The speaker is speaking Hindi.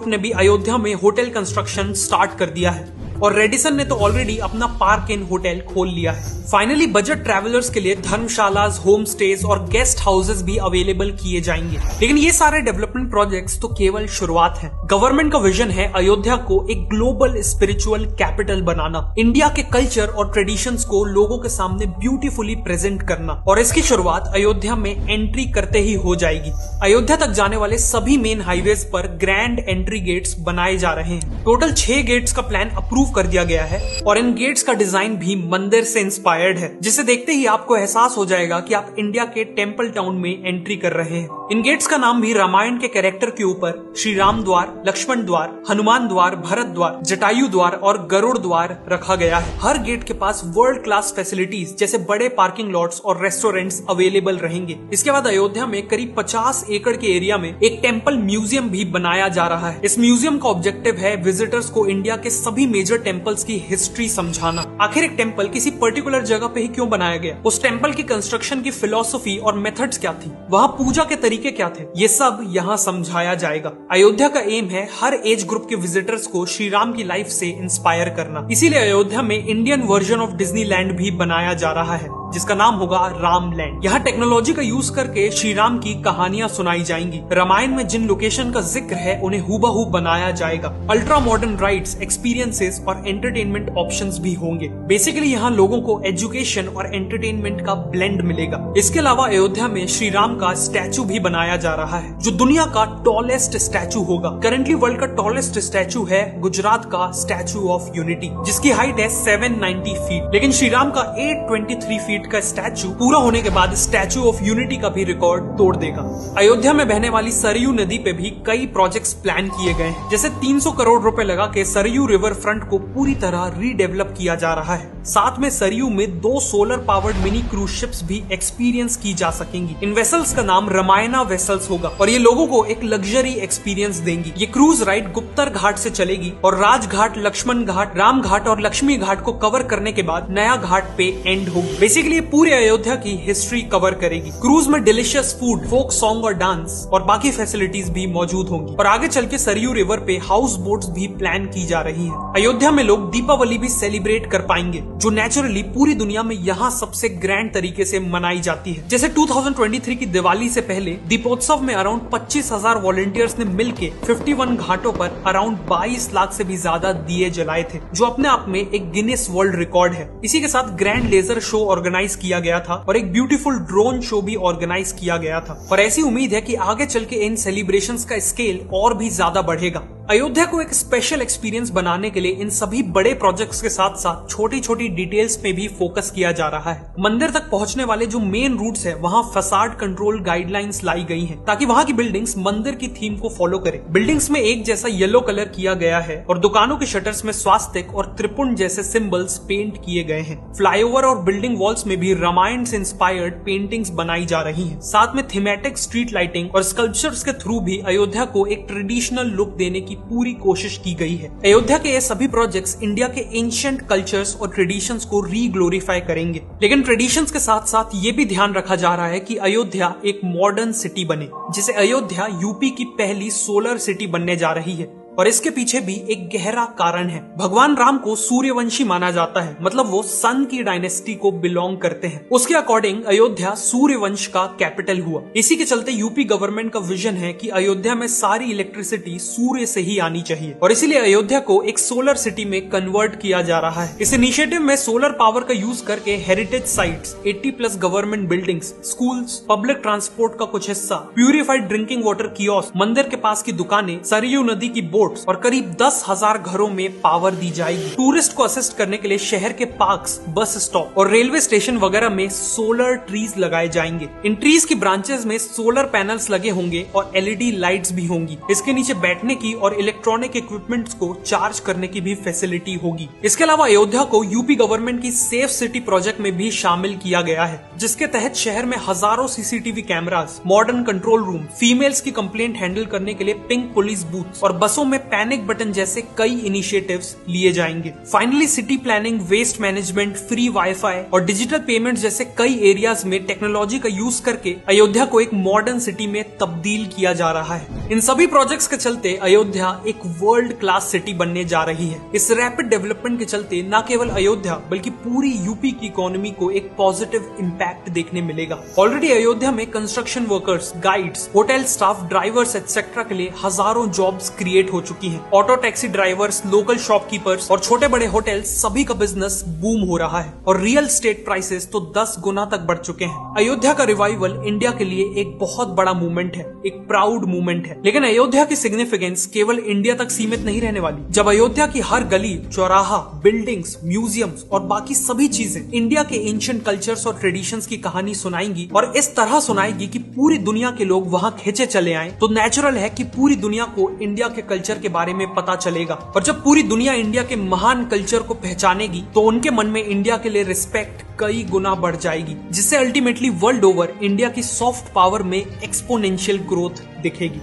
ग्रुप ने भी अयोध्या में होटल कंस्ट्रक्शन स्टार्ट कर दिया है और रेडिसन ने तो ऑलरेडी अपना पार्क इन होटल खोल लिया है। फाइनली बजट ट्रैवलर्स के लिए धर्मशालास, होम स्टेज और गेस्ट हाउसेस भी अवेलेबल किए जाएंगे। लेकिन ये सारे डेवलपमेंट प्रोजेक्ट्स तो केवल शुरुआत है। गवर्नमेंट का विजन है अयोध्या को एक ग्लोबल स्पिरिचुअल कैपिटल बनाना, इंडिया के कल्चर और ट्रेडिशंस को लोगों के सामने ब्यूटीफुली प्रेजेंट करना, और इसकी शुरुआत अयोध्या में एंट्री करते ही हो जाएगी। अयोध्या तक जाने वाले सभी मेन हाईवेज पर ग्रैंड एंट्री गेट्स बनाए जा रहे हैं। टोटल 6 गेट्स का प्लान अप्रूव कर दिया गया है और इन गेट्स का डिजाइन भी मंदिर से इंस्पायर्ड है, जिसे देखते ही आपको एहसास हो जाएगा कि आप इंडिया के टेंपल टाउन में एंट्री कर रहे हैं। इन गेट्स का नाम भी रामायण के कैरेक्टर के ऊपर श्री राम द्वार, लक्ष्मण द्वार, हनुमान द्वार, भरत द्वार, जटायु द्वार और गरुड़ द्वार रखा गया है। हर गेट के पास वर्ल्ड क्लास फैसिलिटीज जैसे बड़े पार्किंग लॉट्स और रेस्टोरेंट्स अवेलेबल रहेंगे। इसके बाद अयोध्या में करीब 50 एकड़ के एरिया में एक टेंपल म्यूजियम भी बनाया जा रहा है। इस म्यूजियम का ऑब्जेक्टिव है विजिटर्स को इंडिया के सभी मेजर टेंपल्स की हिस्ट्री समझाना। आखिर एक टेंपल किसी पर्टिकुलर जगह पे ही क्यों बनाया गया, उस टेंपल की कंस्ट्रक्शन की फिलॉसफी और मेथड्स क्या थी, वहाँ पूजा के तरीके क्या थे, ये सब यहाँ समझाया जाएगा। अयोध्या का एम है हर एज ग्रुप के विजिटर्स को श्री राम की लाइफ से इंस्पायर करना। इसीलिए अयोध्या में इंडियन वर्जन ऑफ डिज्नीलैंड भी बनाया जा रहा है, जिसका नाम होगा राम लैंड। यहाँ टेक्नोलॉजी का यूज करके श्री राम की कहानियां सुनाई जाएंगी। रामायण में जिन लोकेशन का जिक्र है उन्हें हूबहू बनाया जाएगा। अल्ट्रा मॉडर्न राइड्स, एक्सपीरियंसेस और एंटरटेनमेंट ऑप्शंस भी होंगे। बेसिकली यहाँ लोगों को एजुकेशन और एंटरटेनमेंट का ब्लेंड मिलेगा। इसके अलावा अयोध्या में श्री राम का स्टैचू भी बनाया जा रहा है, जो दुनिया का टॉलेस्ट स्टैचू होगा। करंटली वर्ल्ड का टॉलेस्ट स्टैचू है गुजरात का स्टैचू ऑफ यूनिटी, जिसकी हाइट है 790 फीट। लेकिन श्री राम का 823 फीट का स्टैचू पूरा होने के बाद स्टैचू ऑफ यूनिटी का भी रिकॉर्ड तोड़ देगा। अयोध्या में बहने वाली सरयू नदी पे भी कई प्रोजेक्ट्स प्लान किए गए हैं, जैसे 300 करोड़ रुपए लगा के सरयू रिवर फ्रंट को पूरी तरह रीडेवलप किया जा रहा है। साथ में सरयू में 2 solar powered mini cruise ships भी एक्सपीरियंस की जा सकेंगी। इन वेसल्स का नाम रामायणा वेसल्स होगा और ये लोगों को एक लग्जरी एक्सपीरियंस देंगी। ये क्रूज राइड गुप्तर घाट से चलेगी और राजघाट, लक्ष्मण घाट, राम घाट और लक्ष्मी घाट को कवर करने के बाद नया घाट पे एंड होगी। बेसिकली पूरे अयोध्या की हिस्ट्री कवर करेगी। क्रूज में डिलीशियस फूड, फोक सॉन्ग और डांस और बाकी फैसिलिटीज भी मौजूद होंगी। और आगे चल के सरयू रिवर पे हाउस बोट्स भी प्लान की जा रही हैं। अयोध्या में लोग दीपावली भी सेलिब्रेट कर पाएंगे, जो नेचुरली पूरी दुनिया में यहाँ सबसे ग्रैंड तरीके से मनाई जाती है। जैसे 2023 की दिवाली से पहले दीपोत्सव में अराउंड 25,000 वॉलंटियर्स ने मिलके 51 घाटों पर अराउंड 22 लाख से भी ज्यादा दिए जलाए थे, जो अपने आप में एक गिनेस वर्ल्ड रिकॉर्ड है। इसी के साथ ग्रैंड लेजर शो ऑर्गेनाइज किया गया था और एक ब्यूटीफुल ड्रोन शो भी ऑर्गेनाइज किया गया था। और ऐसी उम्मीद है कि आगे चल के इन सेलिब्रेशंस का स्केल और भी ज्यादा बढ़ेगा। अयोध्या को एक स्पेशल एक्सपीरियंस बनाने के लिए इन सभी बड़े प्रोजेक्ट्स के साथ साथ छोटी छोटी डिटेल्स पे भी फोकस किया जा रहा है। मंदिर तक पहुंचने वाले जो मेन रूट्स है वहाँ फसाड कंट्रोल गाइडलाइंस लाई गई हैं, ताकि वहाँ की बिल्डिंग्स मंदिर की थीम को फॉलो करें। बिल्डिंग्स में एक जैसा येलो कलर किया गया है और दुकानों के शटर्स में स्वास्तिक और त्रिपुंड जैसे सिंबल्स पेंट किए गए हैं। फ्लाईओवर और बिल्डिंग वॉल्स में भी रामायण से इंस्पायर्ड पेंटिंग्स बनाई जा रही हैं। साथ में थीमेटिक स्ट्रीट लाइटिंग और स्कल्पचर्स के थ्रू भी अयोध्या को एक ट्रेडिशनल लुक देने की पूरी कोशिश की गई है। अयोध्या के ये सभी प्रोजेक्ट्स इंडिया के एंशिएंट कल्चर्स और ट्रेडिशंस को रीग्लोरीफाई करेंगे। लेकिन ट्रेडिशंस के साथ साथ ये भी ध्यान रखा जा रहा है कि अयोध्या एक मॉडर्न सिटी बने, जिसे अयोध्या यूपी की पहली सोलर सिटी बनने जा रही है। और इसके पीछे भी एक गहरा कारण है। भगवान राम को सूर्यवंशी माना जाता है, मतलब वो सन की डायनेस्टी को बिलोंग करते हैं। उसके अकॉर्डिंग अयोध्या सूर्यवंश का कैपिटल हुआ। इसी के चलते यूपी गवर्नमेंट का विजन है कि अयोध्या में सारी इलेक्ट्रिसिटी सूर्य से ही आनी चाहिए और इसीलिए अयोध्या को एक सोलर सिटी में कन्वर्ट किया जा रहा है। इस इनिशिएटिव में सोलर पावर का यूज करके heritage sites, 80+ government buildings, schools, public transport का कुछ हिस्सा, प्यूरिफाइड ड्रिंकिंग वाटर कियोस्क, मंदिर के पास की दुकानें, सरयू नदी की बोट और करीब 10,000 घरों में पावर दी जाएगी। टूरिस्ट को असिस्ट करने के लिए शहर के पार्क्स, बस स्टॉप और रेलवे स्टेशन वगैरह में सोलर ट्रीज लगाए जाएंगे। इन ट्रीज की ब्रांचेस में सोलर पैनल्स लगे होंगे और LED लाइट्स भी होंगी। इसके नीचे बैठने की और इलेक्ट्रॉनिक इक्विपमेंट्स को चार्ज करने की भी फैसिलिटी होगी। इसके अलावा अयोध्या को यूपी गवर्नमेंट की सेफ सिटी प्रोजेक्ट में भी शामिल किया गया है, जिसके तहत शहर में हजारों CCTV cameras, modern control room, females की कंप्लेंट हैंडल करने के लिए पिंक पुलिस बूथ और बसों में में पैनिक बटन जैसे कई इनिशिएटिव्स लिए जाएंगे। Finally city planning, waste management, free wifi और डिजिटल पेमेंट जैसे कई एरियाज में टेक्नोलॉजी का यूज करके अयोध्या को एक मॉडर्न सिटी में तब्दील किया जा रहा है। इन सभी प्रोजेक्ट्स के चलते अयोध्या एक वर्ल्ड क्लास सिटी बनने जा रही है। इस रैपिड डेवलपमेंट के चलते न केवल अयोध्या बल्कि पूरी यूपी की इकोनॉमी को एक पॉजिटिव इम्पैक्ट देखने मिलेगा। ऑलरेडी अयोध्या में construction workers, guides, hotel staff, drivers etcetera के लिए हजारों जॉब्स क्रिएट हो चुकी हैं। Auto taxi drivers, local shopkeepers और छोटे बड़े होटल्स सभी का बिजनेस बूम हो रहा है और रियल एस्टेट प्राइसेस तो 10 गुना तक बढ़ चुके हैं। अयोध्या का रिवाइवल इंडिया के लिए एक बहुत बड़ा मूवमेंट है, एक प्राउड मूवमेंट है। लेकिन अयोध्या की सिग्निफिकेंस केवल इंडिया तक सीमित नहीं रहने वाली। जब अयोध्या की हर गली, चौराहा, बिल्डिंग्स, म्यूजियम्स और बाकी सभी चीजें इंडिया के एंशिएंट कल्चर्स और ट्रेडिशंस की कहानी सुनाएंगी और इस तरह सुनाएगी कि पूरी दुनिया के लोग वहां खींचे चले आए, तो नेचुरल है कि पूरी दुनिया को इंडिया के कल्चर के बारे में पता चलेगा। और जब पूरी दुनिया इंडिया के महान कल्चर को पहचानेगी तो उनके मन में इंडिया के लिए रिस्पेक्ट कई गुना बढ़ जाएगी, जिससे अल्टीमेटली वर्ल्ड ओवर इंडिया की सॉफ्ट पावर में एक्सपोनेंशियल ग्रोथ दिखेगी।